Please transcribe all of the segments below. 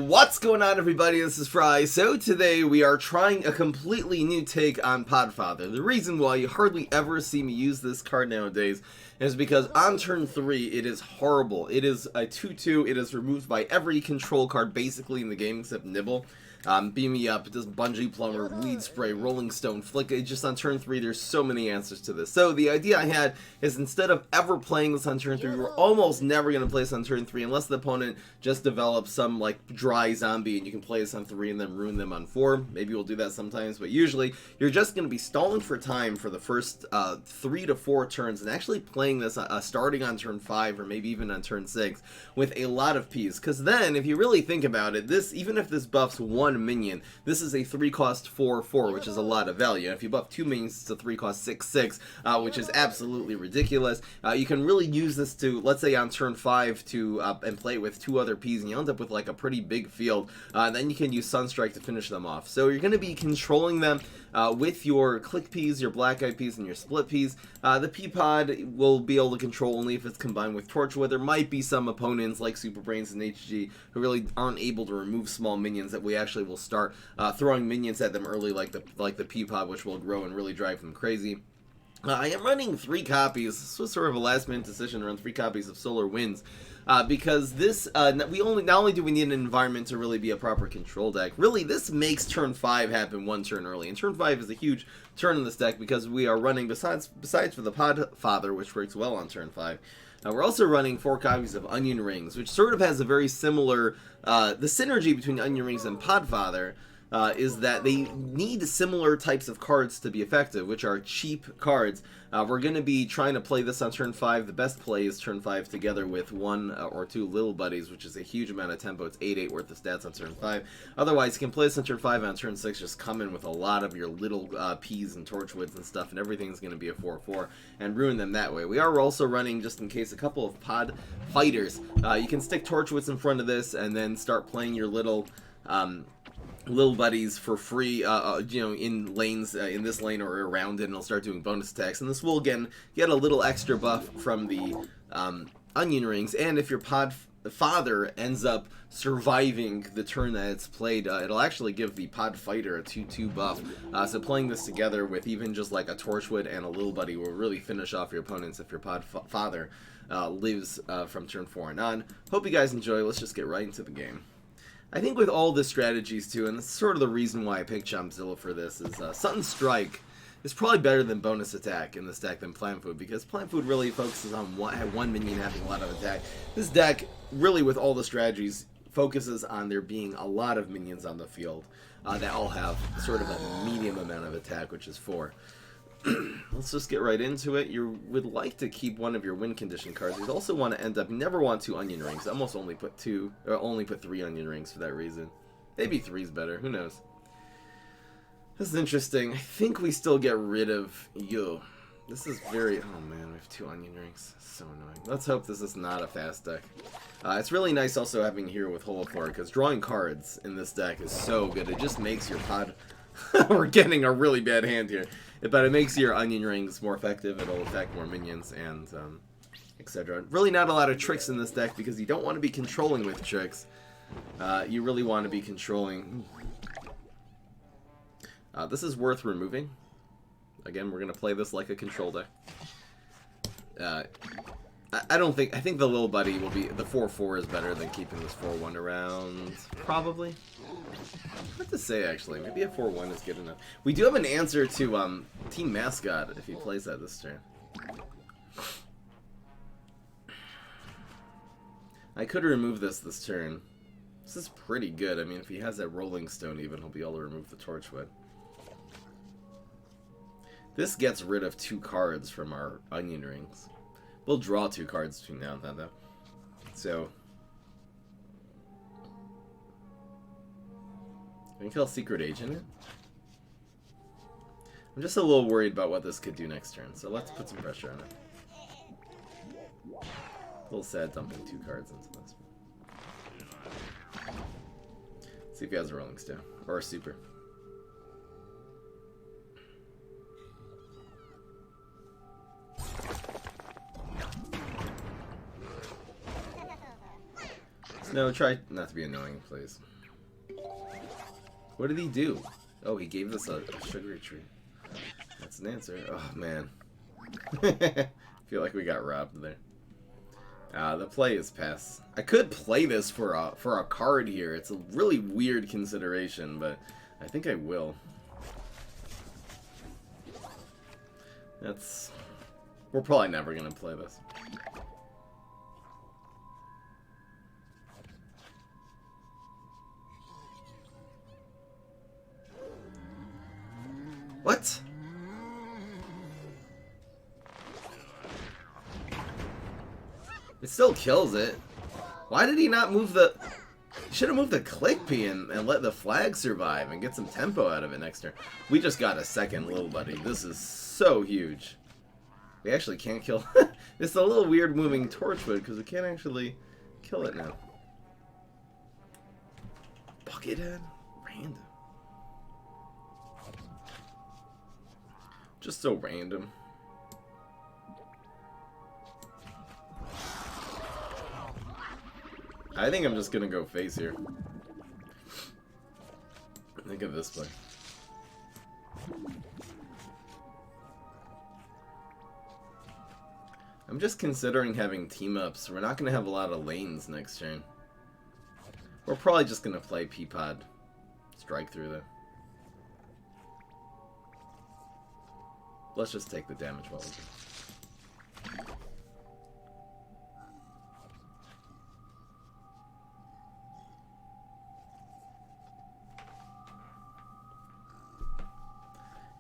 What's going on, everybody? This is Fry. So today we are trying a completely new take on Podfather. The reason why you hardly ever see me use this card nowadays is because on turn 3 it is horrible. It is a 2-2. It is removed by every control card basically in the game except Nibble. Beam Me Up, it does Bungee Plumber, Weed Spray, Rolling Stone, Flick. Just on turn 3, there's so many answers to this. So the idea I had is instead of ever playing this on turn 3, we're almost never going to play this on turn 3 unless the opponent just develops some like dry zombie and you can play this on 3 and then ruin them on 4. Maybe we'll do that sometimes, but usually you're just going to be stalling for time for the first 3 to 4 turns and actually playing this starting on turn 5 or maybe even on turn 6 with a lot of Ps. Because then, if you really think about it, this, even if this buffs 1 minion, this is a 3-cost 4/4, which is a lot of value. And if you buff 2 minions, it's a 3-cost 6/6, which is absolutely ridiculous. You can really use this to, let's say on turn 5 to and play with 2 other Ps, and you end up with like a pretty big field. And then you can use Sunstrike to finish them off. So you're going to be controlling them with your Click Ps, your Black Eye Ps, and your Split Ps. The P-Pod will be able to control only if it's combined with Torchwood. There might be some opponents like Super Brains and HG who really aren't able to remove small minions that we actually will start throwing minions at them early like the P-Pod, which will grow and really drive them crazy. I am running 3 copies. This was sort of a last-minute decision to run 3 copies of Solar Winds. Because this, not only do we need an environment to really be a proper control deck, really this makes turn 5 happen 1 turn early. And turn 5 is a huge turn in this deck because we are running, besides for the Podfather, which works well on turn 5, we're also running 4 copies of Onion Rings, which sort of has a very similar, the synergy between Onion Rings and Podfather is that they need similar types of cards to be effective, which are cheap cards. We're going to be trying to play this on turn 5. The best play is turn 5 together with 1 or 2 Little Buddies, which is a huge amount of tempo. It's 8/8 worth of stats on turn 5. Otherwise, you can play this on turn 5, and on turn 6 just come in with a lot of your little Ps and Torchwoods and stuff, and everything's going to be a 4/4, and ruin them that way. We are also running, just in case, a couple of Pod Fighters. You can stick Torchwoods in front of this, and then start playing your little Buddies for free, you know, in lanes, in this lane or around it, and it'll start doing bonus attacks. And this will, again, get a little extra buff from the Onion Rings. And if your Podfather ends up surviving the turn that it's played, it'll actually give the Podfighter a 2/2 buff. So playing this together with even just like a Torchwood and a Little Buddy will really finish off your opponents if your Podfather lives from turn 4 and on. Hope you guys enjoy. Let's just get right into the game. I think with all the strategies too, and this is sort of the reason why I picked Chompzilla for this, is Sudden Strike is probably better than Bonus Attack in this deck than Plant Food, because Plant Food really focuses on one minion having a lot of attack. This deck, really with all the strategies, focuses on there being a lot of minions on the field that all have sort of a medium amount of attack, which is 4. Let's just get right into it. You would like to keep one of your win condition cards. You'd also want to end up, never want 2 Onion Rings. I almost only put 2, or only put 3 Onion Rings for that reason. Maybe 3's better, who knows. This is interesting. I think we still get rid of you. This is very, oh man, we have 2 Onion Rings. So annoying. Let's hope this is not a fast deck. It's really nice also having Hero with Holo for it, because drawing cards in this deck is so good. It just makes your pod... We're getting a really bad hand here. But it makes your Onion Rings more effective, it'll attack more minions, and etc. Really not a lot of tricks in this deck, because you don't want to be controlling with tricks. You really want to be controlling. This is worth removing. Again, we're going to play this like a control deck. I think the Little Buddy will be, the 4/4 is better than keeping this 4/1 around, probably. Hard to say, actually. Maybe a 4/1 is good enough. We do have an answer to Team Mascot if he plays that this turn. I could remove this turn. This is pretty good. I mean, if he has that Rolling Stone even, he'll be able to remove the Torchwood. This gets rid of 2 cards from our Onion Rings. We'll draw 2 cards between now and then, though. So... I think I'll Secret Agent it. I'm just a little worried about what this could do next turn, so let's put some pressure on it. A little sad dumping 2 cards into this. See if he has a Rolling Stone. Or a Super. No, try not to be annoying, please. What did he do? Oh, he gave us a sugary treat. That's an answer. Oh, man. Feel like we got robbed there. The play is pass. I could play this for a card here. It's a really weird consideration, but I think I will. We're probably never gonna play this. What? It still kills it. Why did he not move the... He should have moved the click P and let the flag survive and get some tempo out of it next turn. We just got a second little buddy. This is so huge. We actually can't kill... It's a little weird moving Torchwood because we can't actually kill it now. Buckethead? Random. Just so random. I think I'm just gonna go face here. Think of this play. I'm just considering having team-ups. We're not gonna have a lot of lanes next turn. We're probably just gonna play Peapod. Strike through though. Let's just take the damage while we can.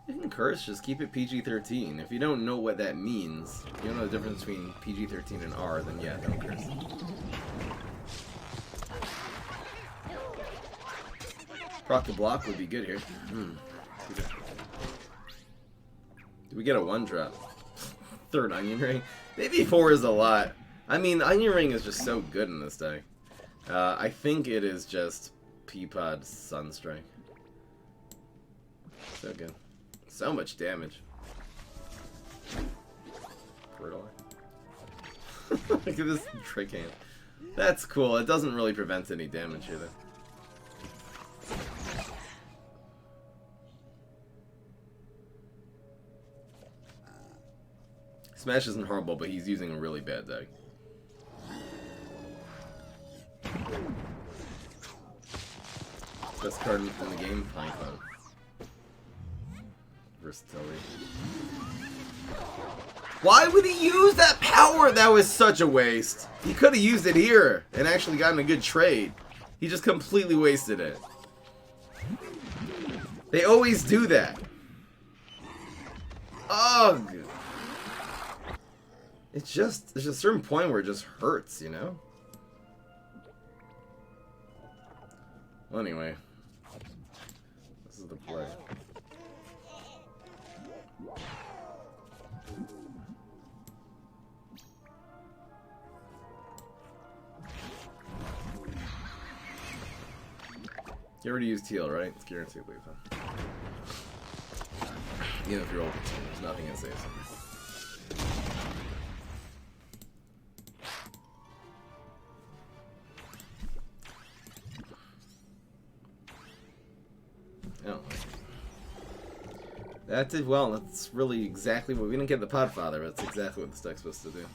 You can curse, just keep it PG-13. If you don't know what that means, if you don't know the difference between PG-13 and R, then yeah, don't curse. Proc the block would be good here. Do we get a 1-drop? Third Onion Ring? Maybe 4 is a lot. I mean, Onion Ring is just so good in this deck. I think it is just Peapod Sunstrike. So good. So much damage. Brutal. Look at this trick hand. That's cool. It doesn't really prevent any damage here, though. Smash isn't horrible, but he's using a really bad deck. Best card in the game? Pinecone. Versatility. Why would he use that power? That was such a waste. He could have used it here and actually gotten a good trade. He just completely wasted it. They always do that. Ugh. It's just, there's a certain point where it just hurts, you know? Well, anyway. This is the play. You already used teal, right? It's guaranteed leave, huh? Even if you're old, there's nothing that saves him. Oh. That did well. That's really exactly what... We didn't get the Podfather, but that's exactly what this deck's supposed to do.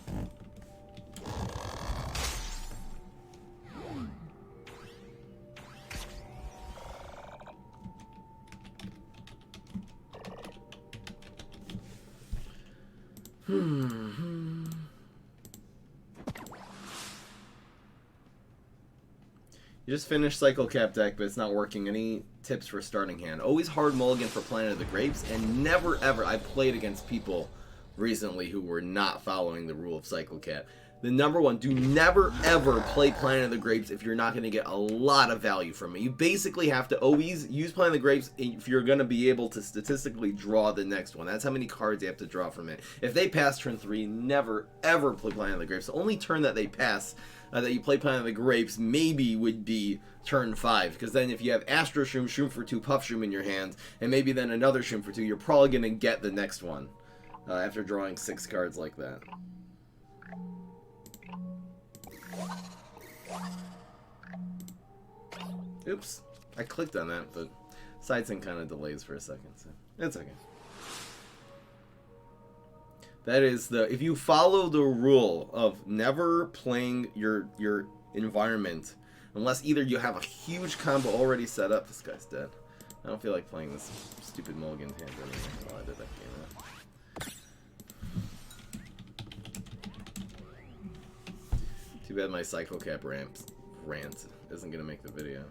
You just finished Cycle Cap deck, but it's not working. Any tips for starting hand? Always hard mulligan for Planet of the Grapes, and never ever... I played against people recently who were not following the rule of Cycle Cap. The number one, do never ever play Planet of the Grapes if you're not going to get a lot of value from it. You basically have to always use Planet of the Grapes if you're going to be able to statistically draw the next one. That's how many cards you have to draw from it. If they pass turn 3, never ever play Planet of the Grapes. The only turn that they pass that you play Planet of the Grapes maybe would be turn 5, because then if you have Astro Shroom, Shroom for 2, Puff Shroom in your hand, and maybe then another Shroom for 2, you're probably going to get the next one after drawing 6 cards like that. Oops, I clicked on that, but Side sync kind of delays for a second, so it's okay. That is if you follow the rule of never playing your environment unless either you have a huge combo already set up. This guy's dead. I don't feel like playing this stupid mulligan hand anymore. Oh, I did that game out. Too bad my Psycho Cap rant isn't gonna make the video.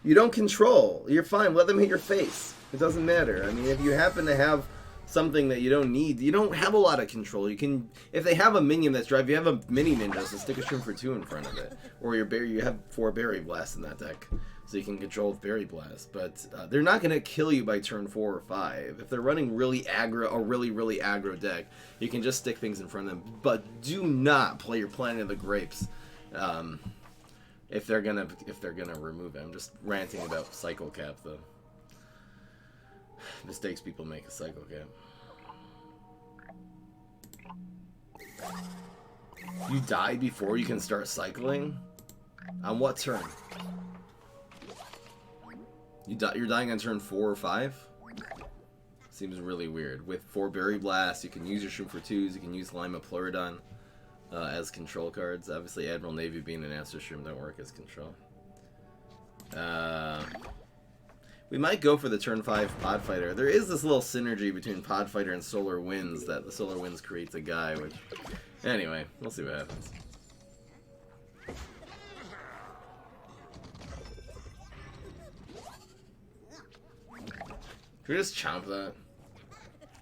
You don't control. You're fine. Let them hit your face. It doesn't matter. I mean, if you happen to have something that you don't need, you don't have a lot of control. You can, if they have a minion that's drive, you have a mini ninja, so stick a shroom for 2 in front of it, or you have 4 berry blasts in that deck, so you can control with berry blast. But they're not gonna kill you by turn 4 or 5. If they're running really aggro, a really aggro deck, you can just stick things in front of them. But do not play your Planet of the Grapes. If they're gonna remove it. I'm just ranting about Cycle Cap though. Mistakes people make a Cycle Cap. You die before you can start cycling? On what turn? You're dying on turn 4 or 5? Seems really weird. With 4 Berry Blast, you can use your Shroom for 2s, you can use Lima Pleurodon as control cards. Obviously, Admiral Navy being an answer Shroom don't work as control. We might go for the turn 5 Podfighter. There is this little synergy between Podfighter and Solar Winds that the Solar Winds creates a guy, which... Anyway, we'll see what happens. Should we just chomp that?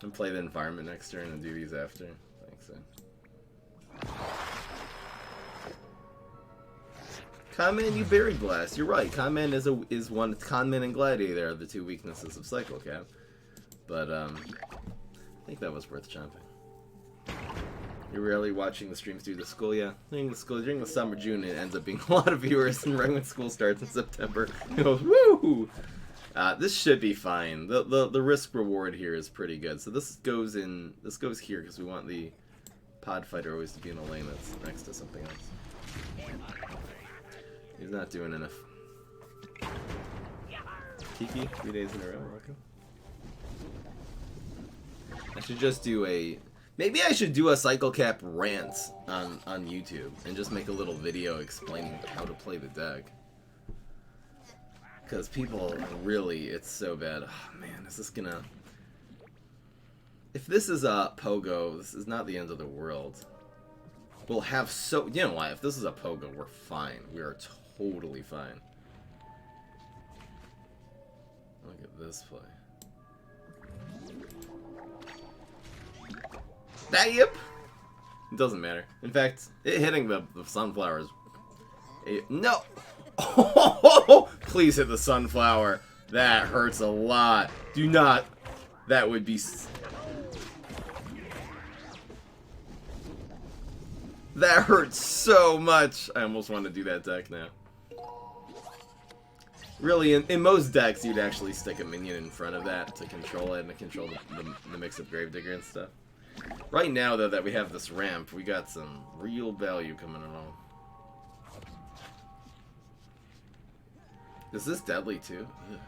And play the environment next turn and do these after? I think so. Conman, you Berry Blast. You're right. Conman is one. Conman and Gladiator are the 2 weaknesses of Cycle Cap. But I think that was worth chomping. You're rarely watching the streams due to school, yeah. During the summer, June, it ends up being a lot of viewers, and right when school starts in September, it goes woo. This should be fine. The risk reward here is pretty good. So this goes in. This goes here because we want the Podfighter always to be in a lane that's next to something else. He's not doing enough. Kiki, 3 days in a row. Welcome. I should just do a. Maybe I should do a Cycle Cap rant on YouTube and just make a little video explaining how to play the deck. Because people really, it's so bad. Oh man, is this gonna... If this is a Pogo, this is not the end of the world. We'll have so... You know why? If this is a Pogo, we're fine. We are totally fine. Look at this play. Yep. It doesn't matter. In fact, hitting the sunflowers. No. Oh, please hit the sunflower. That hurts a lot. Do not. That would be. That hurts so much. I almost want to do that deck now. Really, in most decks, you'd actually stick a minion in front of that to control it and to control the mix of Gravedigger and stuff. Right now, though, that we have this ramp, we got some real value coming along. Is this deadly, too? Ugh.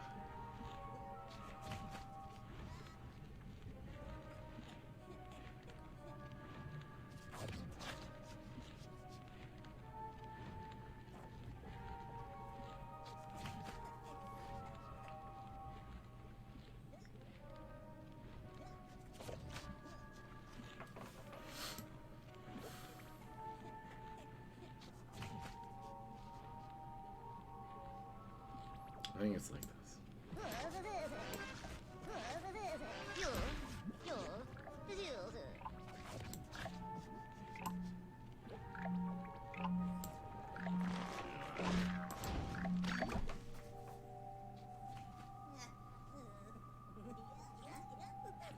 I think it's like this.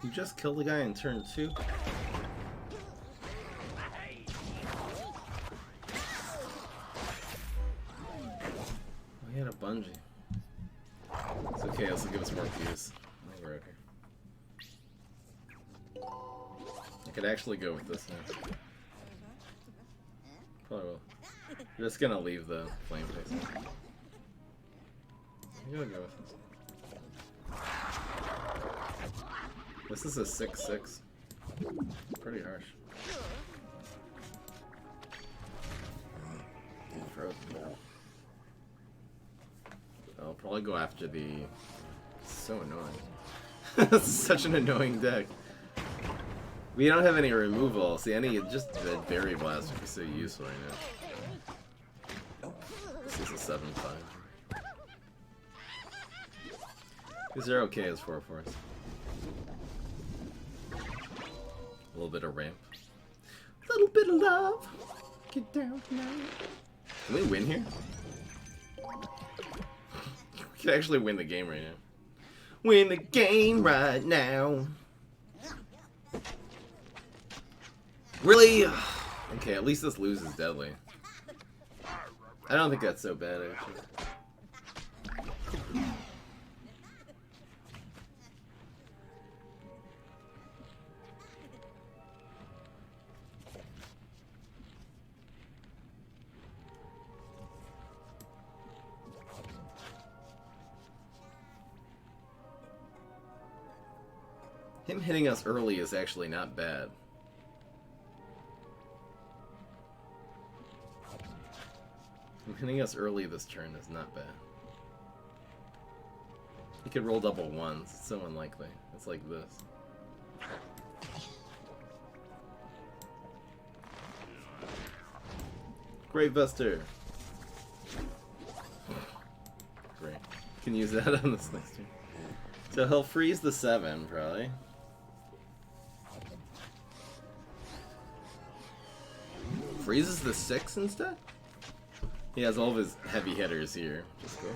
You just killed the guy in turn 2? He had a bungee. It's okay, this will give us more views. I think we're okay. I could actually go with this now. Probably will. I'm just gonna leave the flame face. I'm gonna go with this. This is a 6/6. Pretty harsh. I'll probably go after the... So annoying. This is such an annoying deck. We don't have any removal. See, just the Berry Blast would be so useful right now. This is a 7/5. These are okay as 4/4s. A little bit of ramp. A little bit of love. Get down tonight. Can we win here? We can actually win the game right now. Win the game right now. Really? Okay, at least this loses deadly. I don't think that's so bad, actually. Him hitting us early is actually not bad. Him hitting us early this turn is not bad. He could roll double ones. It's so unlikely. It's like this. Great Buster. Great. Can use that on this next turn. So he'll freeze the 7 probably. Freezes the 6 instead? He has all of his heavy hitters here. Just go.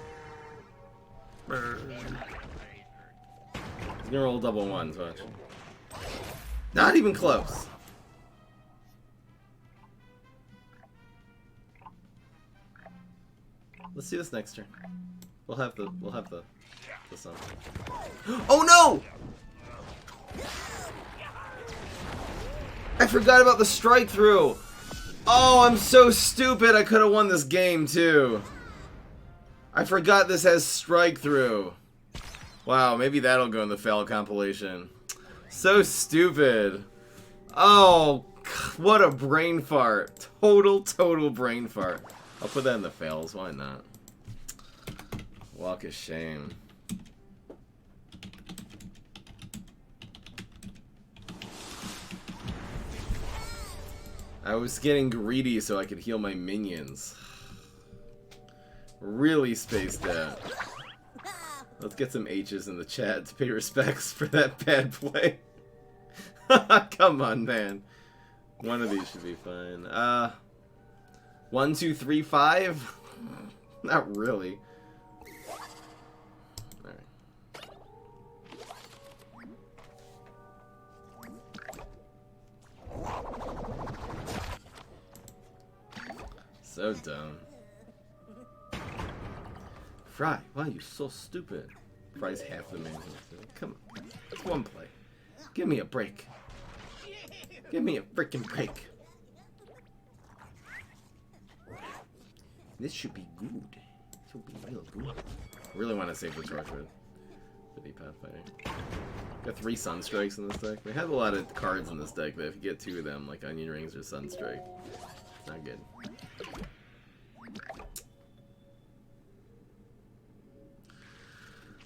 He's gonna roll double ones, watch. Not even close. Let's see this next turn. We'll have the sun. Oh no! I forgot about the strike through. Oh, I'm so stupid. I could have won this game too. I forgot this has strike through. Wow, maybe that'll go in the fail compilation. So stupid. Oh, what a brain fart. Total brain fart. I'll put that in the fails. Why not? Walk of shame. I was getting greedy so I could heal my minions. Really spaced out. Let's get some H's in the chat to pay respects for that bad play. Come on, man. One of these should be fine. 1, 2, 3, 5? Not really. So dumb. Fry, why are you so stupid? Fry's half the man. Come on. It's one play. Give me a break. Give me a freaking break. This should be good. This will be real good. I really want to save the Torchwood for the Podfather. Got 3 Sunstrikes in this deck. We have a lot of cards in this deck that if you get 2 of them, like Onion Rings or Sunstrike, it's not good.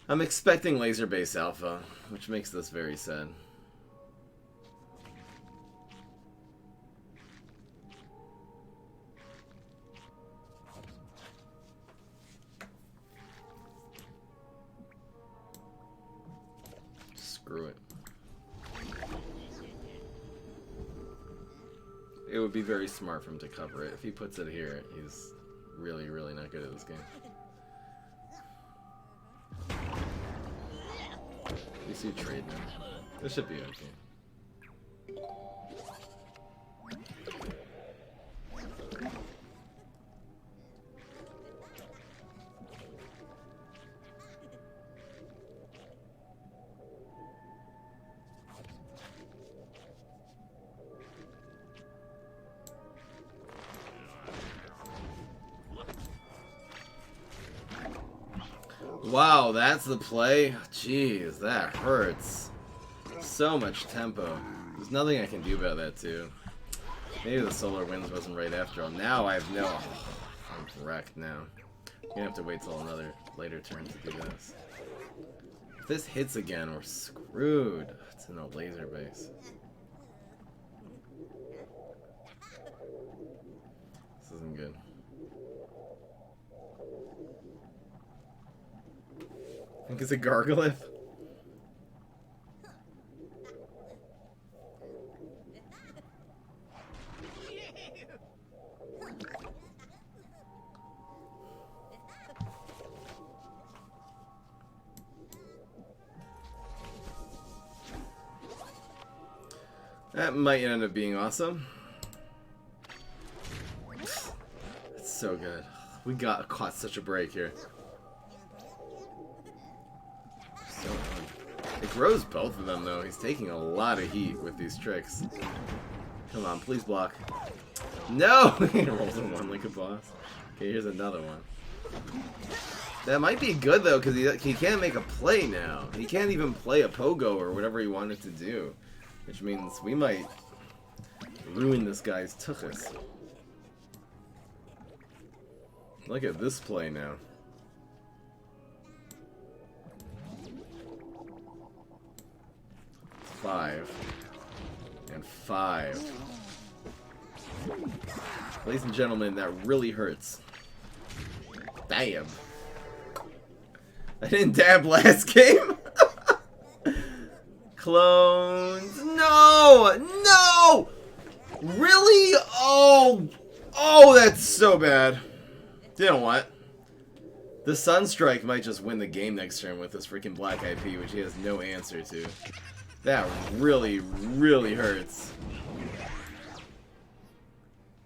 I'm expecting laser base alpha, which makes this very sad. Screw it. It would be very smart for him to cover it. If he puts it here, he's really not good at this game. At least you trade now. This should be okay. Wow, that's the play? Jeez, that hurts. So much tempo. There's nothing I can do about that, too. Maybe the Solar Winds wasn't right after all. Now I have no... Oh, I'm wrecked now. I'm gonna have to wait till another later turn to do this. If this hits again, we're screwed. It's in a laser base. This isn't good. I think it's a Gargolith. That might end up being awesome. It's so good. We caught such a break here. So good. It grows both of them though. He's taking a lot of heat with these tricks. Come on, please block. No! He rolls in one like a boss. Okay, here's another one. That might be good though, because he can't make a play now. He can't even play a pogo or whatever he wanted to do. Which means we might ruin this guy's tuchus. Look at this play now. Five. And 5. Ladies and gentlemen, that really hurts. Damn. I didn't dab last game. Clones. No! No! Really? Oh! Oh, that's so bad. You know what? The Sunstrike might just win the game next turn with this freaking Black IP, which he has no answer to. That really, really hurts.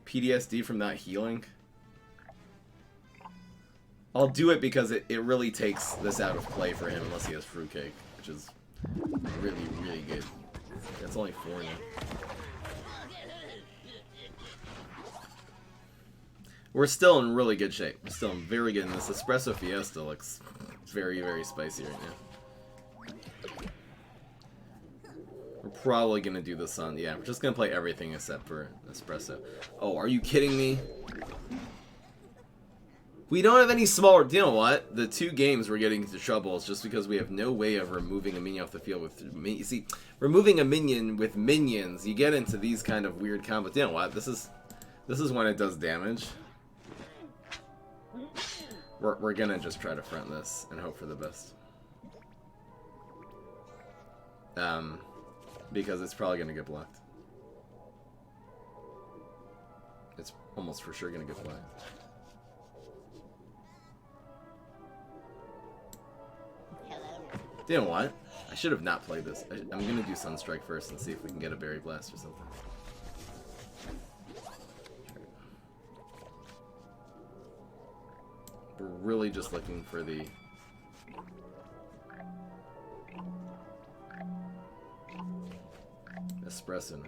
PTSD from not healing. I'll do it because it really takes this out of play for him unless he has Fruitcake, which is really, really good. That's only 4 now. We're still in really good shape. We're still in very good. And this Espresso Fiesta looks very, very spicy right now. We're probably going to do this on... Yeah, we're just going to play everything except for Espresso. Oh, are you kidding me? We don't have any smaller... You know what? The 2 games we're getting into trouble is just because we have no way of removing a minion off the field with... You see, removing a minion with minions, you get into these kind of weird combos. You know what? This is when it does damage. We're gonna just try to front this and hope for the best. Because it's probably gonna get blocked. It's almost for sure gonna get blocked. You know what? I should have not played this. I'm gonna do Sunstrike first and see if we can get a Berry Blast or something. We're really just looking for the... Espresso.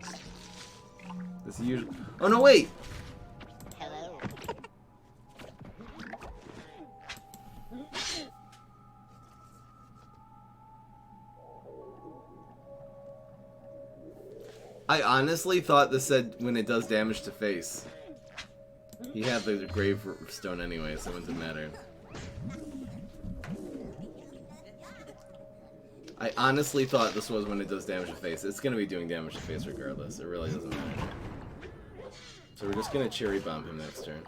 This usually... Oh no, wait! Hello. I honestly thought this said when it does damage to face. He had the gravestone anyway, so it wouldn't matter. I honestly thought this was when it does damage to face. It's gonna be doing damage to face regardless. It really doesn't matter. So we're just gonna Cherry Bomb him next turn.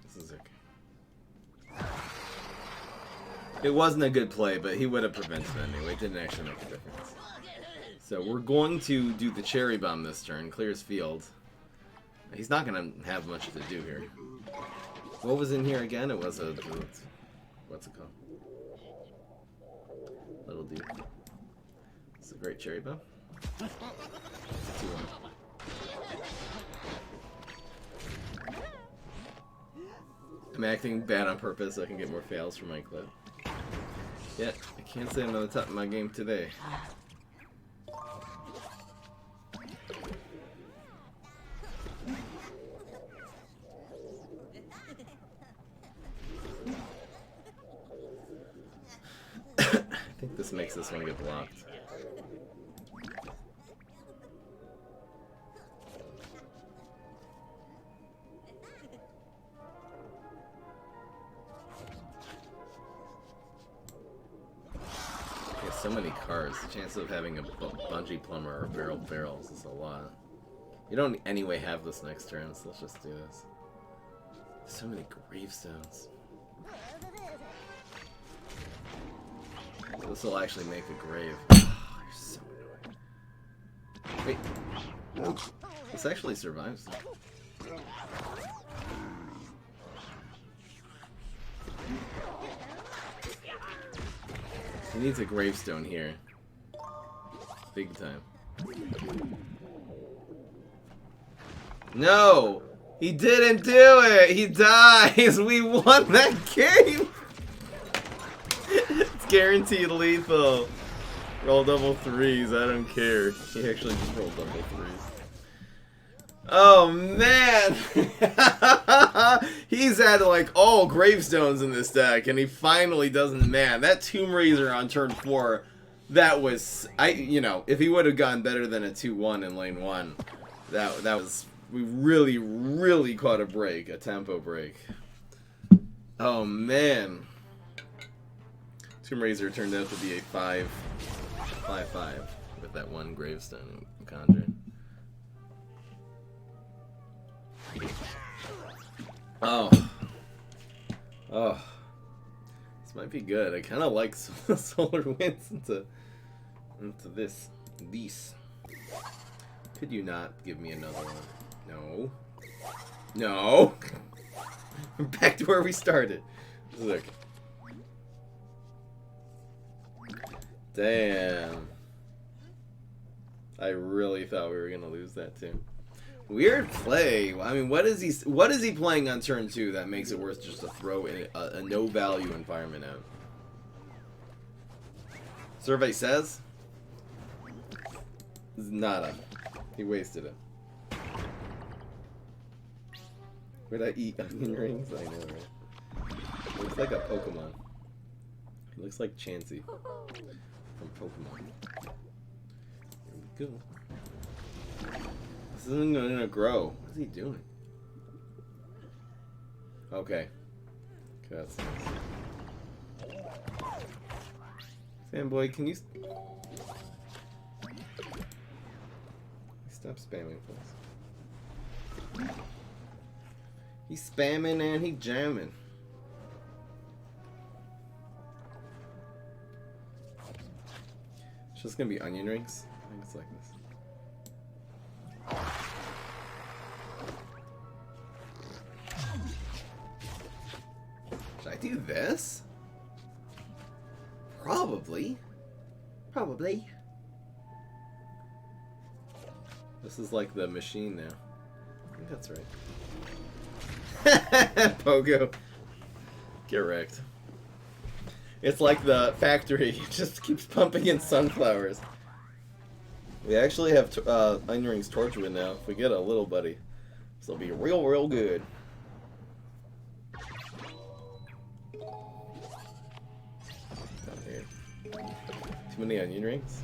This is okay. It wasn't a good play, but he would have prevented it anyway. It didn't actually make a difference. So we're going to do the Cherry Bomb this turn. Clears field. He's not going to have much to do here. What was in here again? It was a... What's it called? Little dude. It's a great Cherry Bomb. It's a 2-1. I'm acting bad on purpose so I can get more fails for my clip. Yeah, I can't say I'm on the top of my game today. This makes this one get blocked. So many cars. The chance of having a bungee plumber or barrels is a lot. You don't anyway have this next turn, so let's just do this. So many gravestones. This will actually make a grave. Oh, you're so annoying. Wait. This actually survives. He needs a gravestone here. Big time. No! He didn't do it! He dies! We won that game! It's guaranteed lethal. Roll double threes, I don't care. He actually just rolled double threes. Oh man! He's had like all gravestones in this deck, and he finally doesn't. Man, that Tomb Raiser on turn 4, that was you know, if he would have gone better than a 2-1 in lane 1, that was, we really caught a break, a tempo break. Oh man, Tomb Raiser turned out to be a 5/5 with that one gravestone conjure. Oh. This might be good. I kind of like Solar Winds into these. Could you not give me another one? No. No. Back to where we started. Look. Damn. I really thought we were gonna lose that too. Weird play. I mean, what is he playing on turn 2 that makes it worth just to throw a no value environment out? Survey says nada. He wasted it. Would I eat onion rings? I know, right? Looks like a Pokemon. It looks like Chansey from Pokemon. Here we go. This isn't gonna grow. What is he doing? Okay. That's nice. Fanboy, can you stop spamming, please? He's spamming and he jamming. It's just gonna be onion rings. I think it's like this. Should I do this? Probably. Probably. This is like the machine now. I think that's right. Pogo. Get wrecked. It's like the factory. It just keeps pumping in sunflowers. We actually have onion rings torchwood now. If we get a little buddy, this will be real good. Too many onion rings?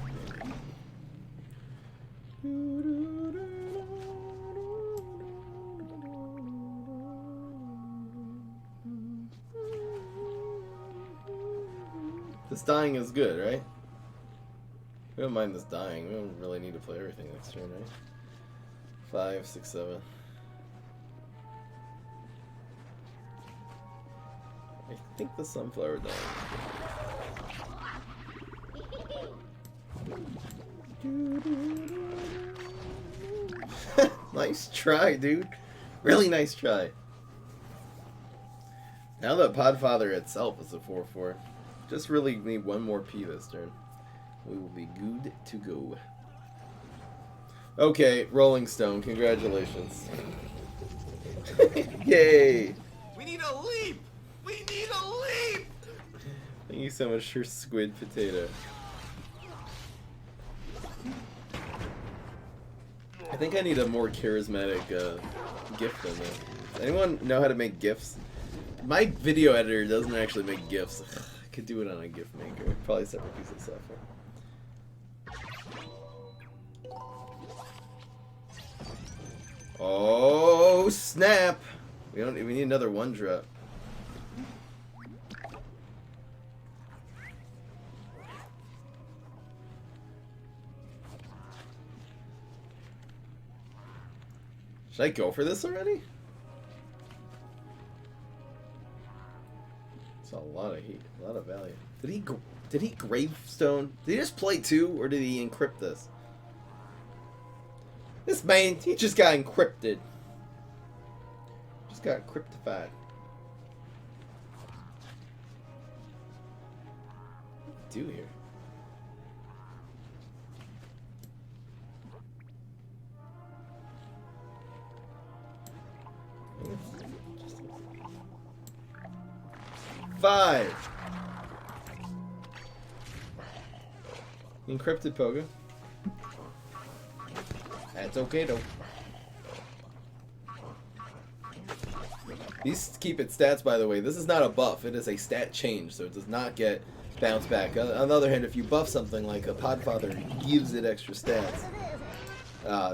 This dying is good, right? We don't mind this dying. We don't really need to play everything next turn, right? 5, 6, 7. I think the sunflower died. Nice try, dude. Really nice try. Now that Podfather itself is a 4/4, just really need one more P this turn. We will be good to go. Okay, Rolling Stone, congratulations. Yay! We need a leap! We need a leap! Thank you so much for Squid Potato. I think I need a more charismatic gift than that. Does anyone know how to make GIFs? My video editor doesn't actually make GIFs. Could do it on a gift maker. Probably a separate piece of software. Oh snap! We need another one drop. Should I go for this already? It's a lot of heat, a lot of value. Did he gravestone? Did he just play 2, or did he encrypt this? This man, he just got encrypted. Just got cryptified. What do you do here? Five. Encrypted pogo. That's okay though. These keep its stats, by the way. This is not a buff. It is a stat change, so it does not get bounced back. On the other hand, if you buff something like a Podfather gives it extra stats,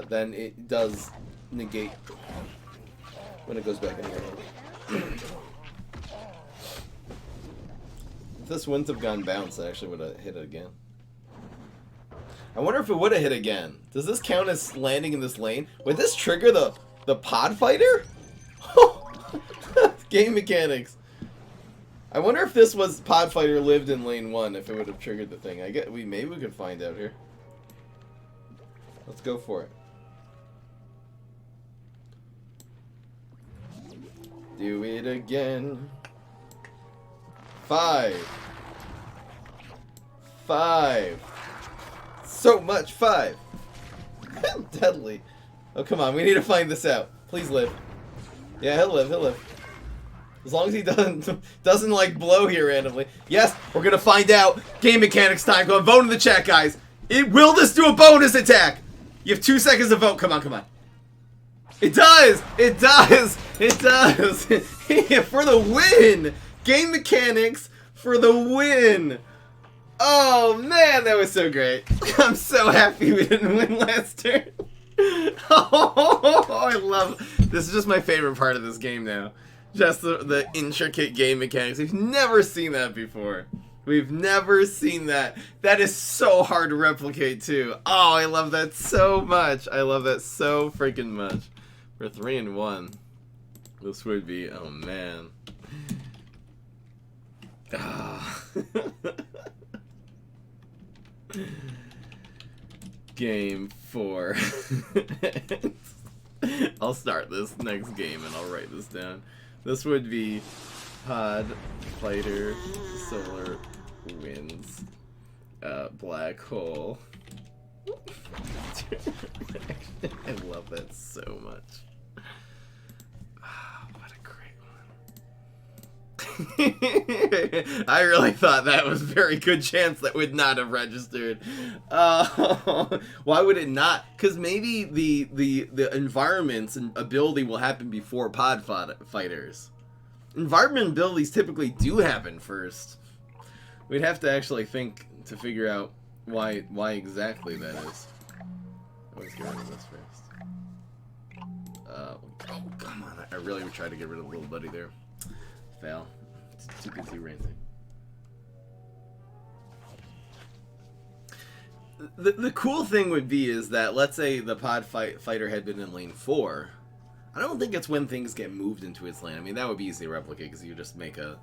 then it does negate when it goes back in your hand. If this wouldn't have gone bounce, I actually would have hit it again. I wonder if it would have hit again. Does this count as landing in this lane? Would this trigger the pod fighter? Game mechanics. I wonder if this was pod fighter lived in lane 1, if it would have triggered the thing. Maybe we could find out here. Let's go for it. Do it again. 5. So much 5. Deadly. Oh, come on. We need to find this out. Please live. Yeah, he'll live. As long as he doesn't like blow here randomly. Yes, we're gonna find out. Game mechanics time. Go and vote in the chat, guys. Will this do a bonus attack? You have 2 seconds to vote. Come on. It does. It does. For the win. Game mechanics for the win. Oh man, that was so great. I'm so happy we didn't win last turn. Oh, I love this. Is just my favorite part of this game now. Just the intricate game mechanics. We've never seen that before. We've never seen that. That is so hard to replicate too. Oh, I love that so much. I love that so freaking much. We're 3-1. This would be, oh man. Ah. Game 4. I'll start this next game and I'll write this down. This would be Pod Fighter Solar Winds Black Hole. I love that so much. Oh, what a great one. I really thought that was a very good chance that would not have registered. Why would it not? Because maybe the environments and ability will happen before pod fighters. Environment abilities typically do happen first. We'd have to actually think to figure out why exactly that is. Let's get rid of this first. Oh, come on. I really would try to get rid of little buddy there. Fail. Too busy ranting. The cool thing would be is that, let's say the pod fighter had been in lane 4. I don't think it's when things get moved into its lane. I mean, that would be easy to replicate because you just make a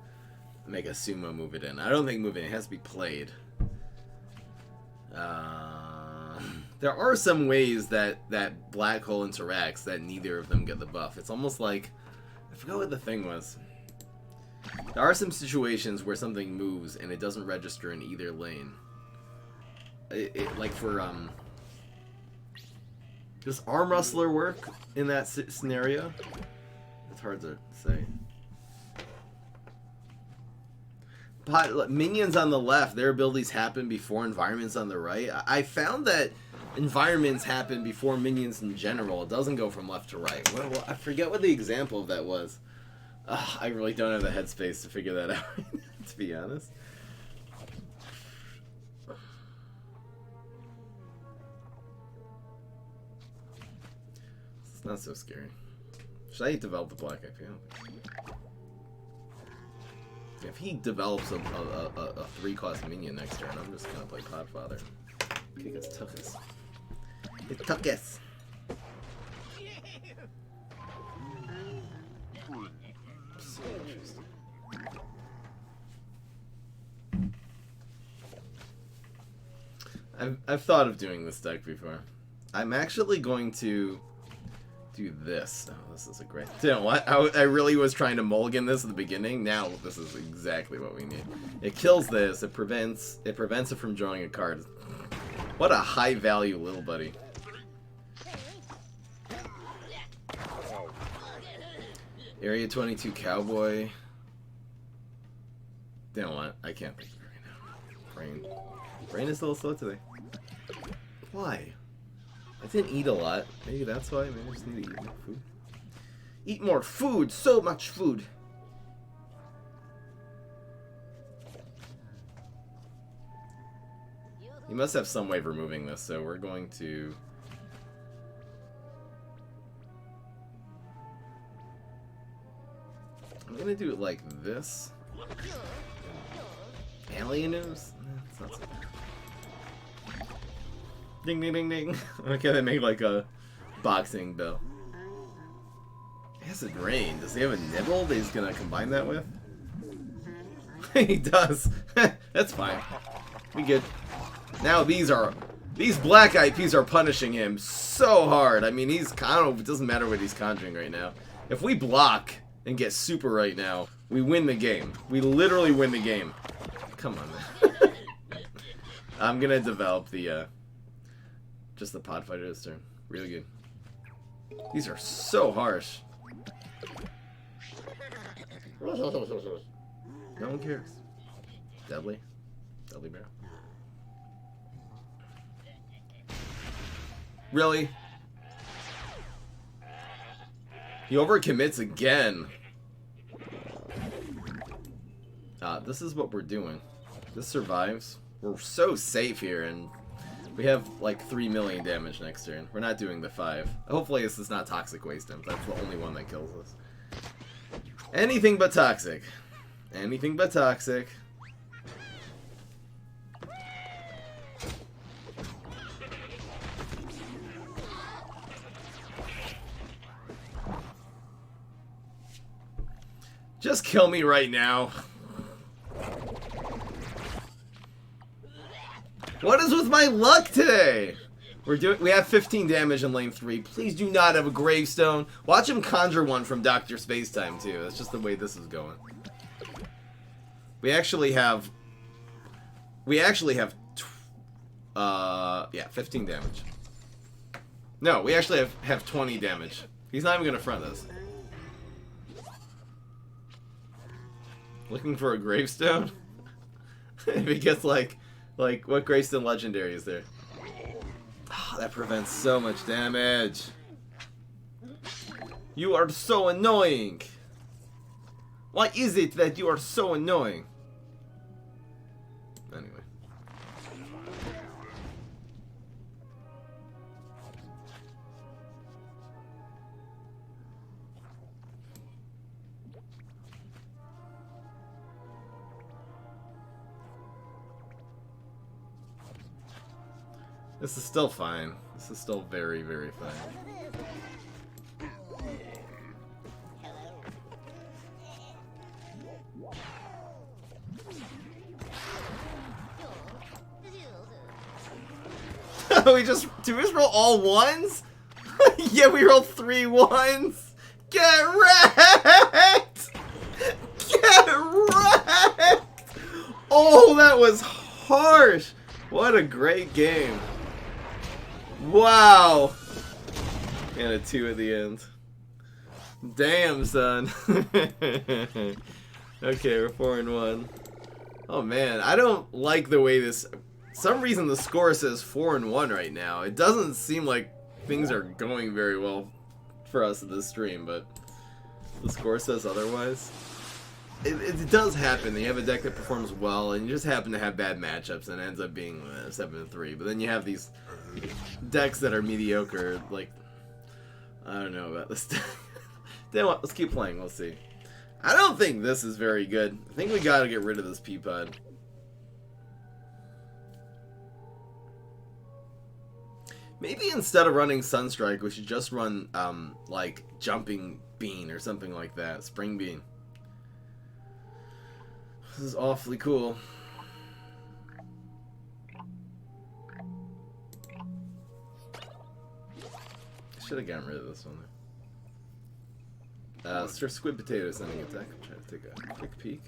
sumo move it in. I don't think moving it has to be played. There are some ways that black hole interacts that neither of them get the buff. It's almost like, I forgot what the thing was. There are some situations where something moves and it doesn't register in either lane. Like for does Arm Wrestler work in that scenario? It's hard to say. Minions on the left, their abilities happen before environments on the right. I found that environments happen before minions in general. It doesn't go from left to right. Well, I forget what the example of that was. I really don't have the headspace to figure that out, to be honest. It's not so scary. Should I develop the Black IP? If he develops a 3-cost minion next turn, I'm just gonna play Podfather. Kick his tuckus. His tuckus! So interesting. I've thought of doing this deck before. I'm actually going to do this. Oh, this is a great... You know what? I really was trying to mulligan this at the beginning. Now this is exactly what we need. It kills this. It prevents it from drawing a card. What a high value little buddy. Area 22 Cowboy. You know what? I can't think of it right now. Brain is a little slow today. Why? I didn't eat a lot. Maybe that's why. Maybe I just need to eat more food. Eat more food! So much food! You must have some way of removing this, so we're going to... I'm gonna do it like this. Alien news? It's not so bad. Ding ding ding ding. Okay, they make like a boxing bell. Acid Rain. Does he have a nibble that he's gonna combine that with? He does. That's fine. We good. Now these black IPs are punishing him so hard. I mean, I don't know, it doesn't matter what he's conjuring right now. If we block and get super right now, we win the game. We literally win the game. Come on, man. I'm gonna develop the, just the Podfather this turn. Really good. These are so harsh. No one cares. Deadly. Deadly Bear. Really? He overcommits again. This is what we're doing. This survives. We're so safe here, and we have like 3 million damage next turn. We're not doing the 5. Hopefully this is not Toxic Waste Imp. That's the only one that kills us. Anything but Toxic. Anything but Toxic. Just kill me right now. What is with my luck today? We have 15 damage in lane 3. Please do not have a gravestone. Watch him conjure one from Dr. Spacetime too. That's just the way this is going. We actually have 15 damage. No, we actually have 20 damage. He's not even gonna front this. Looking for a gravestone? If he gets like what gravestone legendary is there? Oh, that prevents so much damage. You are so annoying. Why is it that you are so annoying? Anyway. This is still fine. This is still very, very fine. Hello. Do we just roll all ones? Yeah, we rolled 3 ones. Get wrecked! Get wrecked! Oh, that was harsh. What a great game. Wow! And a 2 at the end. Damn, son. Okay, we're 4-1. Oh man, I don't like the way this... some reason the score says 4-1 right now. It doesn't seem like things are going very well for us at this stream, but the score says otherwise. It does happen. You have a deck that performs well, and you just happen to have bad matchups, and it ends up being 7-3. But then you have these decks that are mediocre, like I don't know about this. Then what? Let's keep playing. We'll see. I don't think this is very good. I think we gotta get rid of this Peapod. Maybe instead of running Sunstrike, we should just run, like, Jumping Bean or something like that. Spring Bean. This is awfully cool. Should have gotten rid of this one. Squid Potato sending attack. I'm trying to take a quick peek.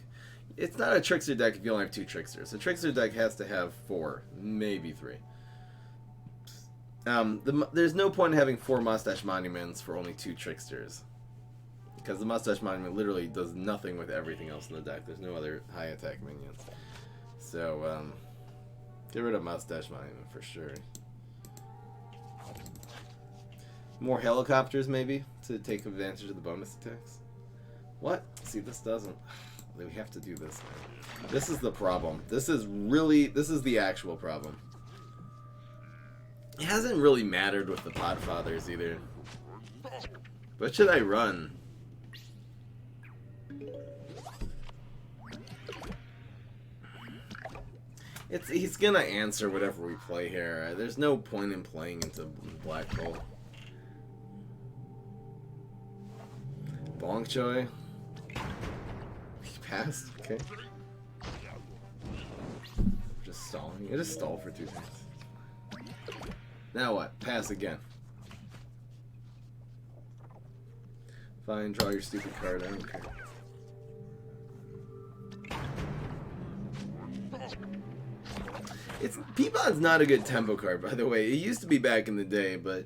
It's not a Trickster deck if you only have 2 Tricksters. A Trickster deck has to have 4, maybe 3. There's no point in having 4 Mustache Monuments for only 2 Tricksters. Because the Mustache Monument literally does nothing with everything else in the deck. There's no other high attack minions. So, get rid of Mustache Monument for sure. More helicopters, maybe, to take advantage of the bonus attacks. What? See, this doesn't. We have to do this now. This is the problem. This is the actual problem. It hasn't really mattered with the Podfathers either. What should I run? He's gonna answer whatever we play here. There's no point in playing into Black Hole. Bonk Choy. He passed? Okay. Just stalling. You just stall for 2 turns. Now what? Pass again. Fine, draw your stupid card. I don't care. Peapod's not a good tempo card, by the way. It used to be back in the day, but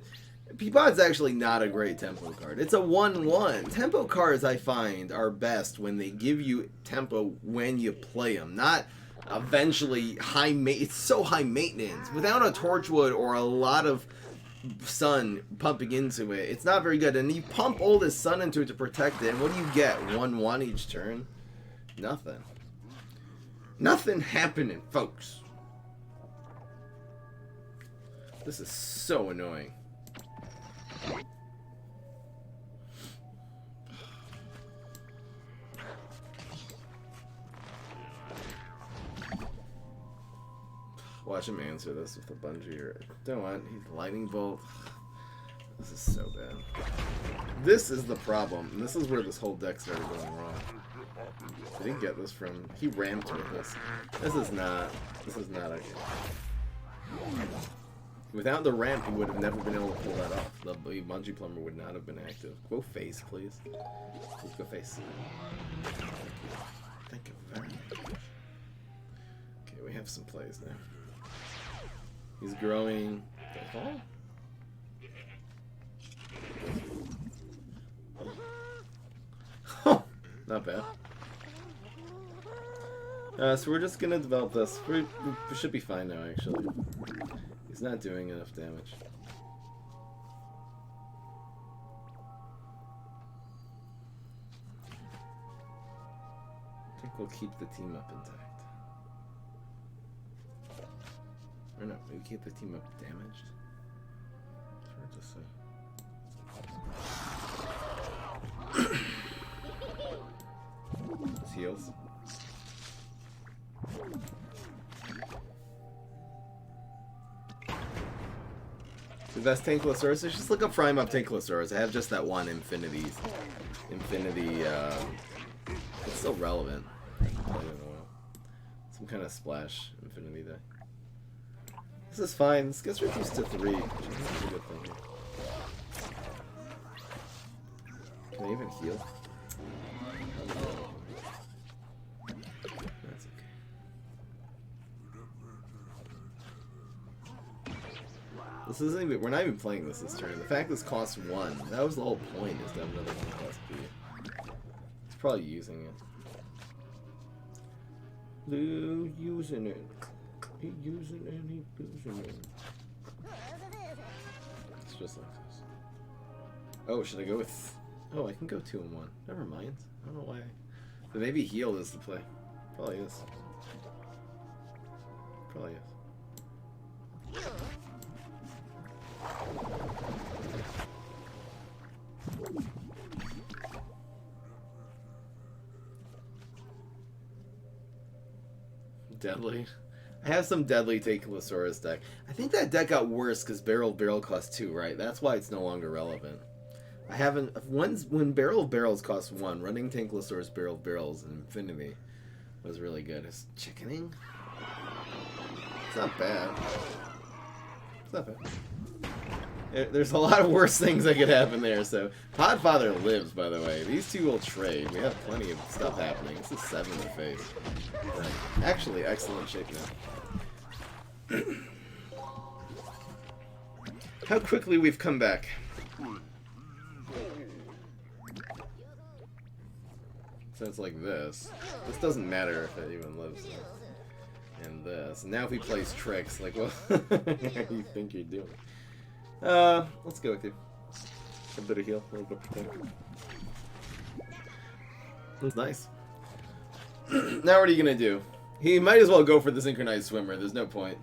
Peapod's actually not a great tempo card. It's a 1/1. Tempo cards, I find, are best when they give you tempo when you play them, not eventually it's so high maintenance. Without a Torchwood or a lot of sun pumping into it, it's not very good. And you pump all this sun into it to protect it, and what do you get? 1/1 each turn? Nothing. Nothing happening, folks. This is so annoying. Watch him answer this with a bungee or don't want. He's lightning bolt. This is so bad. This is the problem. And this is where this whole deck started going wrong. I didn't get this from. He ramped with this. This is not okay. Without the ramp, he would have never been able to pull that off. The bungee plumber would not have been active. Go face, please. Please go face. Thank you very much. Okay, we have some plays now. He's growing. Oh, not bad. So we're just gonna develop this. We should be fine now, actually. He's not doing enough damage. I think we'll keep the team up intact. Or no, we keep the team up damaged. It's hard to say. His heals. The best Tankylosaurus? Just look up Prime Up Tankylosaurus. I have just that one Infinity. It's still relevant. Some kind of splash Infinity deck. This is fine. This gets reduced to 3, which is a good thing. Can I even heal? That's okay. This isn't even. We're not even playing this turn. The fact this costs 1. That was the whole point. Is to have another 1 cost B. He's probably using it. Lou using it. He using it, he using it. It's just like this. Oh, should I go with... Oh, I can go 2 and 1. Never mind. I don't know why. But maybe heal is the play. Probably is. Probably is. Deadly. I have some deadly Tankylosaurus deck. I think that deck got worse because Barrel of Barrel costs 2, right? That's why it's no longer relevant. I haven't... When Barrel of Barrels costs 1, running Tankylosaurus Barrel of Barrels in Infinity was really good. It's chickening? It's not bad. It's not bad. There's a lot of worse things that could happen there, so... Podfather lives, by the way. These two will trade. We have plenty of stuff happening. This is 7 in the face. Actually, excellent shape now. How quickly we've come back. So it's like this. This doesn't matter if it even lives. And this. Now if he plays tricks, like, what you think you're doing? Let's go with you. A bit of heal, a little bit of protect. That's nice. Now what are you gonna do? He might as well go for the synchronized swimmer. There's no point.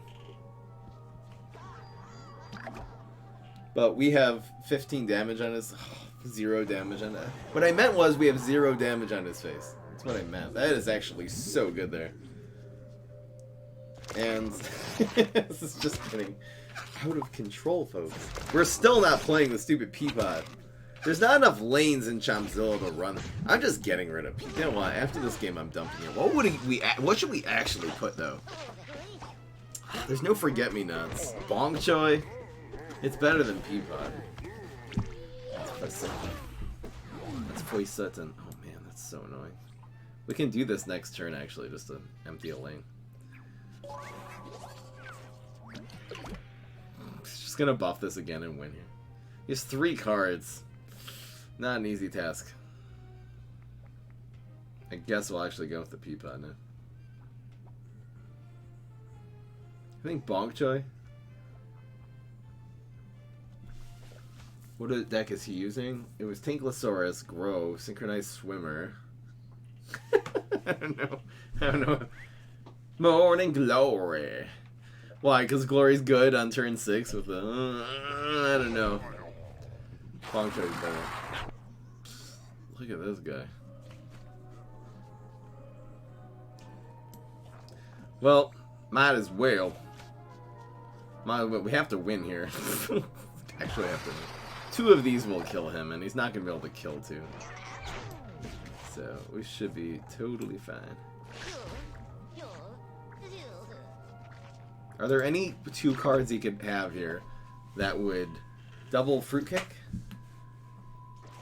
But we have 15 damage on his... 0 damage on that. What I meant was we have 0 damage on his face. That's what I meant. That is actually so good there. And... this is just getting out of control, folks. We're still not playing the stupid Peapod. There's not enough lanes in Chompzilla to run. I'm just getting rid of Peapod. You know what? After this game, I'm dumping it. What should we actually put, though? There's no forget-me-nots. Bong Choy? It's better than Peapod. That's voice certain. Oh man, that's so annoying. We can do this next turn, actually, just to empty a lane. Just gonna buff this again and win here. He has 3 cards. Not an easy task. I guess we'll actually go with the Peapod now. I think Bonk Choy. What deck is he using? It was Tankylosaurus, Grow, Synchronized Swimmer. I don't know. Morning Glory. Why? Because Glory's good on turn 6 with the... I don't know. Bonk Choy's better. Look at this guy. Well, might as well. We have to win here. Actually, I have to win. 2 of these will kill him, and he's not going to be able to kill 2. So, we should be totally fine. Are there any 2 cards he could have here that would double Fruitcake?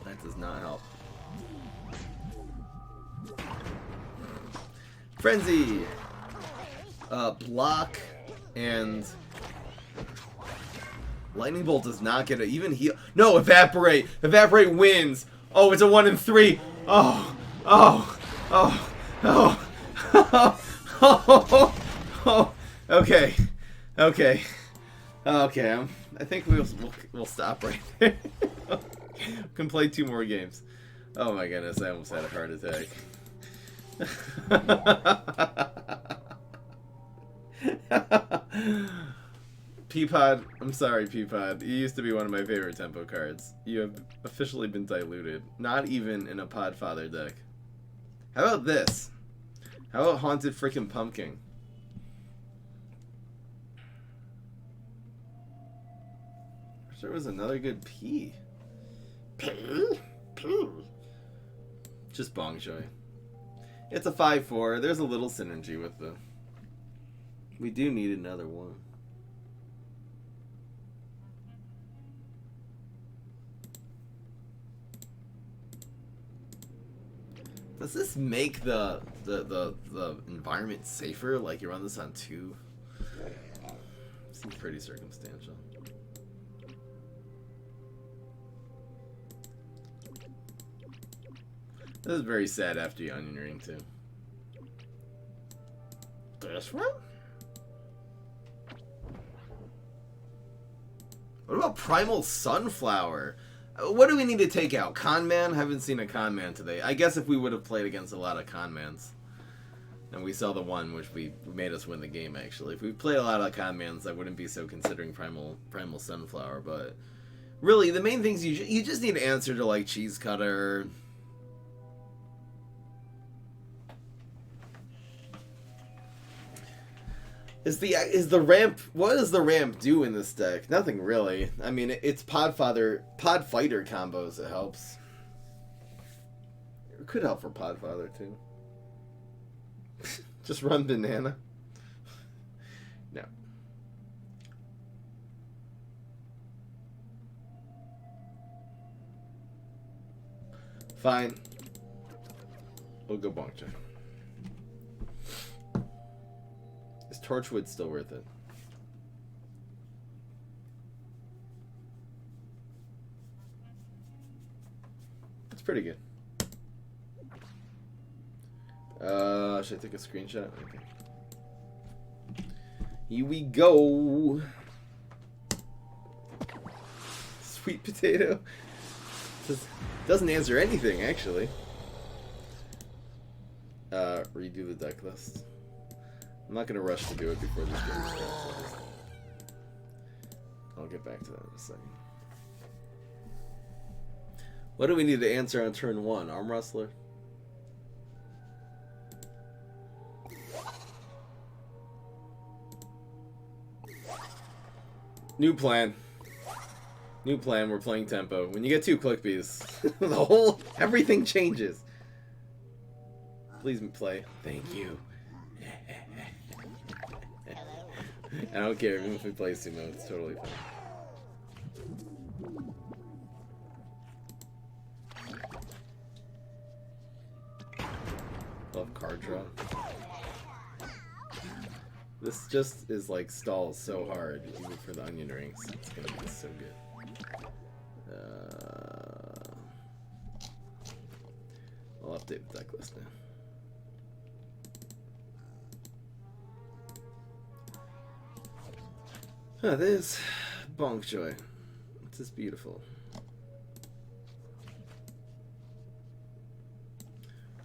That does not help. Frenzy! Block and... Lightning Bolt does not get it. Even heal. No, Evaporate! Evaporate wins! Oh, it's a 1 in 3! Oh! Oh! Oh! Oh! Oh! Oh! Okay. Okay. Okay, I think we'll stop right there. We can play 2 more games. Oh my goodness, I almost had a heart attack. Peapod, I'm sorry, Peapod. You used to be one of my favorite tempo cards. You have officially been diluted. Not even in a Podfather deck. How about this? How about Haunted Frickin' Pumpkin? I wish there was another good P. P? Just Bong Choy. It's a 5/4. There's a little synergy with them. We do need another one. Does this make the environment safer? Like you run this on 2? Seems pretty circumstantial. This is very sad after the Onion Ring too. This one? What about Primal Sunflower? What do we need to take out? Conman? Haven't seen a Conman today. I guess if we would have played against a lot of Conmans. And we saw the one which made us win the game, actually. If we played a lot of Conmans, I wouldn't be so considering Primal Sunflower. But really, the main things you just need to answer to, like, Cheese Cutter. Is the ramp? What does the ramp do in this deck? Nothing really. I mean, it's Podfighter combos. It helps. It could help for Podfather too. Just run banana. No. Fine. We'll go Bonkja. Is Torchwood still worth it? It's pretty good. Should I take a screenshot? Okay. Here we go. Sweet potato. Doesn't answer anything, actually. Redo the deck list. I'm not gonna rush to do it before this game starts. I'll get back to that in a second. What do we need to answer on turn 1? Arm Wrestler? New plan. New plan, we're playing tempo. When you get 2 click bees, everything changes. Please play. Thank you. I don't care, even if we play sumo, it's totally fine. Love card draw. This just is like stalls so hard, even for the onion rings. It's gonna be so good. I'll update the deck list now. Ah, there's Bonkjoy. It's just beautiful.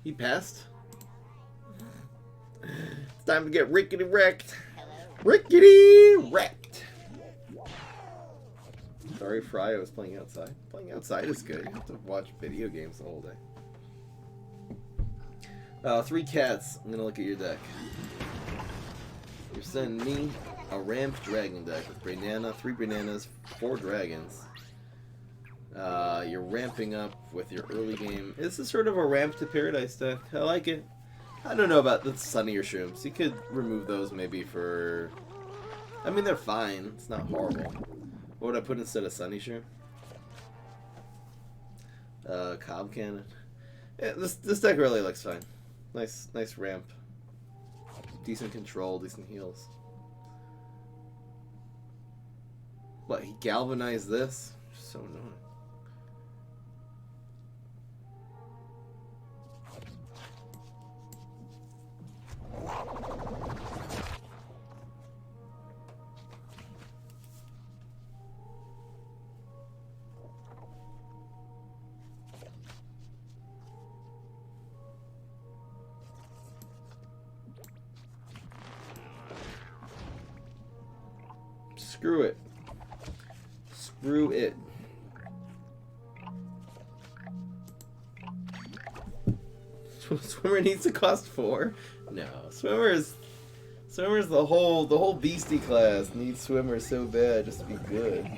He passed? It's time to get rickety wrecked. Rickety wrecked. Sorry, Fry, I was playing outside. Playing outside is good. You have to watch video games the whole day. 3 cats. I'm gonna look at your deck. You're sending me a ramped dragon deck with banana, 3 bananas, 4 dragons. You're ramping up with your early game. This is sort of a ramp to Paradise deck. I like it. I don't know about the sunnier shrooms. You could remove those maybe for... I mean, they're fine. It's not horrible. What would I put instead of sunny shroom? Cob cannon. Yeah, this deck really looks fine. Nice ramp. Decent control, decent heals. What, he galvanized this? So annoying. Screw it. Screw it. Swimmer needs to cost 4? No. Swimmer's the whole beastie class needs Swimmer so bad just to be good.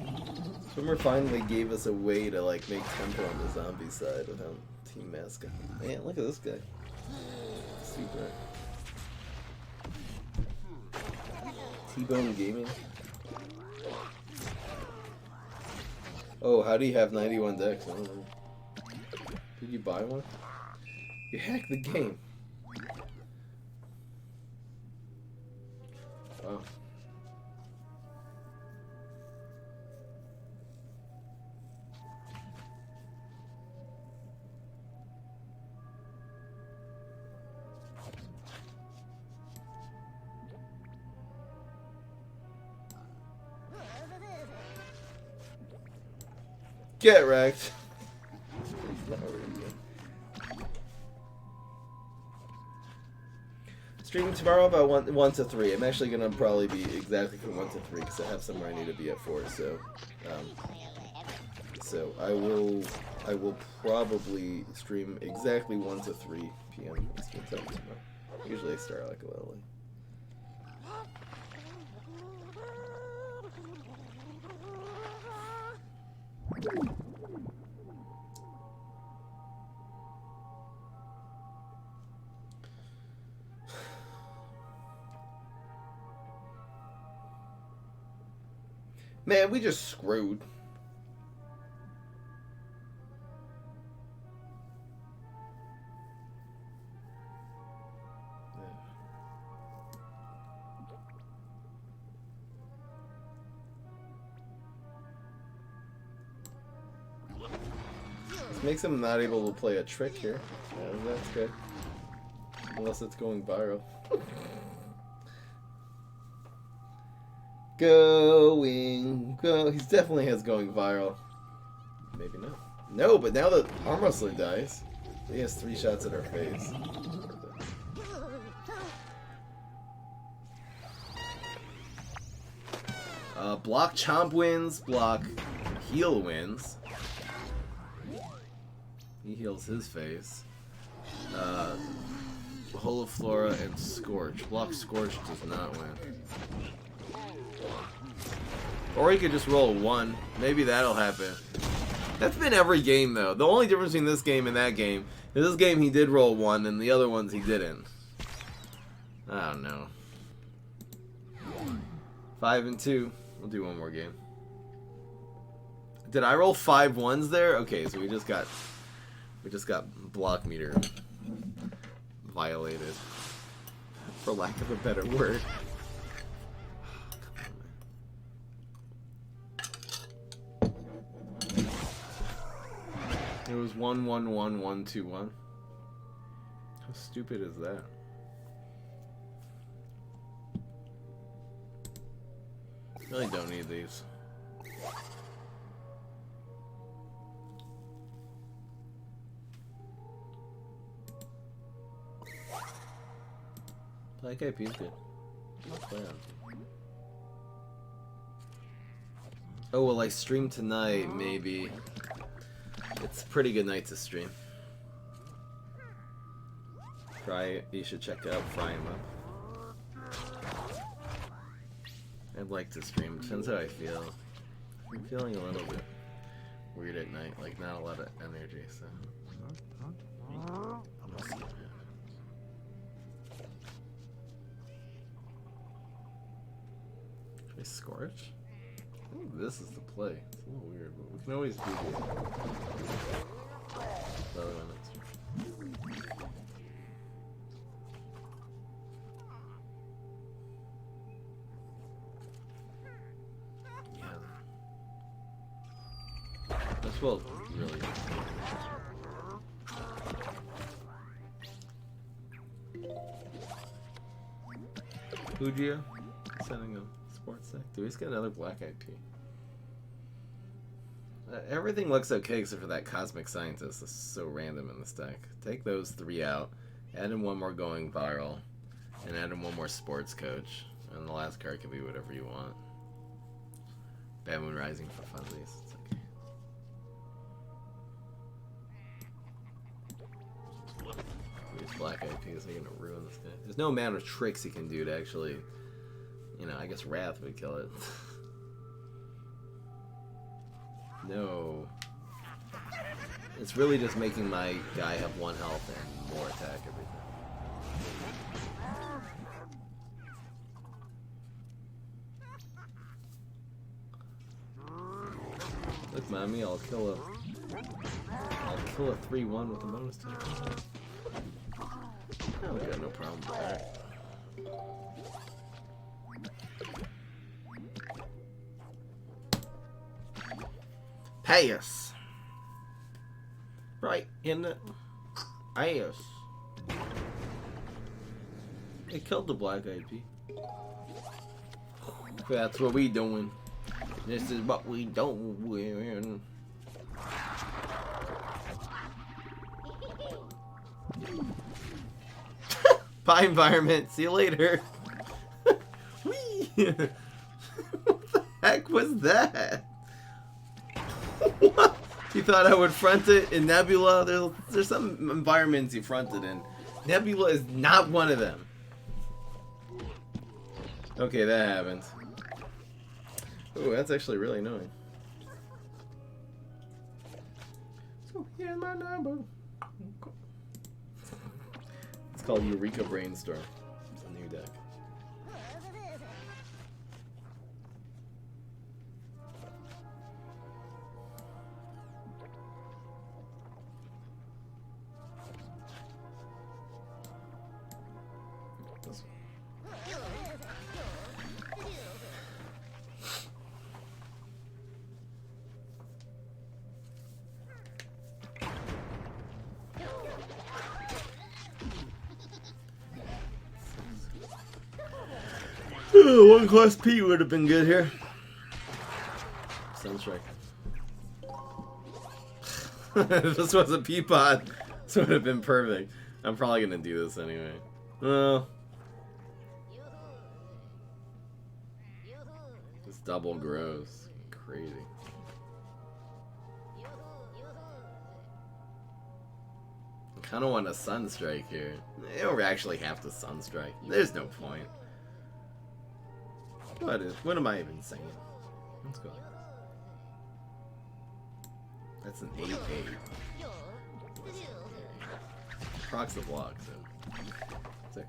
Swimmer finally gave us a way to like make tempo on the zombie side without Team Mascot. Man, look at this guy. Super. T-Bone Gaming. Oh, how do you have 91 decks? I don't know. Did you buy one? You hacked the game. Wow. Get wrecked. Streaming tomorrow about 1 to 3. I'm actually gonna probably be exactly from 1 to 3 because I have somewhere I need to be at 4. So I will probably stream exactly 1 to 3 p.m. Eastern time tomorrow. Usually I start like a little late. Man, we just screwed. This makes him not able to play a trick here. Yeah, that's good. Unless it's going viral. Go. He definitely has going viral. Maybe not. No, but now the arm wrestler dies, he has 3 shots at our face. Block Chomp wins. Block Heal wins. He heals his face. Holoflora and Scorch. Block Scorch does not win. Or he could just roll 1. Maybe that'll happen. That's been every game, though. The only difference between this game and that game is this game he did roll 1, and the other ones he didn't. I don't know. 5 and 2. We'll do one more game. Did I roll 5 ones there? Okay, so we just got block meter violated, for lack of a better word. It was 1 1 1 1 2 1. How stupid is that? Really don't need these. Black IP is good. Let's play on. Oh, will I stream tonight? Maybe. It's a pretty good night to stream. You should check out Fry 'em Up. I'd like to stream. Depends how I feel. I'm feeling a little bit weird at night, like not a lot of energy, so. We'll see. Should I Scorch? I think this is the play. It's a little weird, but we can always do the other one next turn. This will really. Fugia sending a sports deck. Do we just get another black IP? Everything looks okay except for that Cosmic Scientist. This is so random in this deck. Take those 3 out, add in 1 more going viral, and add in 1 more sports coach. And the last card can be whatever you want. Bad Moon Rising for funsies. It's okay. These black IPs are gonna ruin this guy. There's no amount of tricks he can do to actually, you know, I guess Wrath would kill it. No. It's really just making my guy have 1 health and more attack every time. Look, mommy, I'll kill a 3-1 with a bonus attack. Oh, we got no problem with that. Pay us. Right in the ass. They killed the black IP. That's what we doing. This is what we doing. Bye, environment. See you later. Whee! What the heck was that? What? You thought I would front it in Nebula? There's some environments you fronted in. Nebula is not one of them. Okay, that happened. Ooh, that's actually really annoying. So here's my number. It's called Eureka Brainstorm. It's a new deck. This one. One class P would have been good here. Sunstrike. If this was a Peapod, this would have been perfect. I'm probably gonna do this anyway. Oh. This double gross. Crazy. I kinda want a Sunstrike here. They don't actually have to Sunstrike. There's no point. What am I even saying? Let's go like this. That's an 8-8. Procs the block, so. Sick.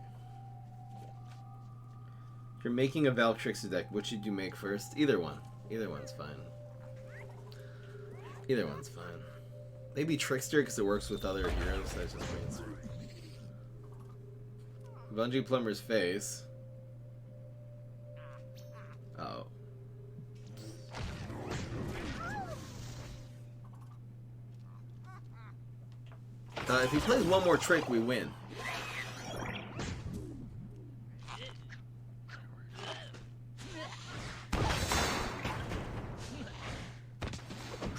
If you're making a Valk Trickster deck, what should you make first? Either one. Either one's fine. Either one's fine. Maybe Trickster because it works with other heroes. That just means. Bungee Plumber's Face. Oh. If he plays one more trick, we win.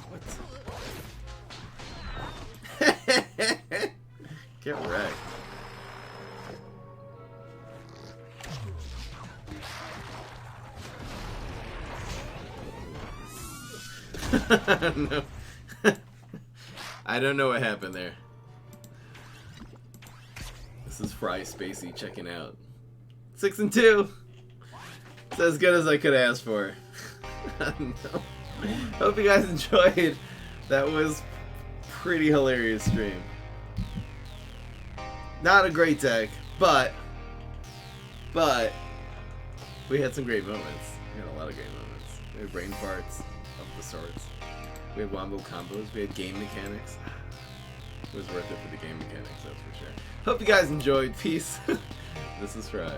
What? Get wrecked. No. I don't know what happened there. This is Fry Spacey checking out. 6 and 2. It's as good as I could ask for. No. Hope you guys enjoyed. That was pretty hilarious stream. Not a great deck, but we had some great moments. We had a lot of great moments. We had brain farts of the sorts. We had wombo combos. We had game mechanics. It was worth it for the game mechanics, that's for sure. Hope you guys enjoyed. Peace. This is Fry.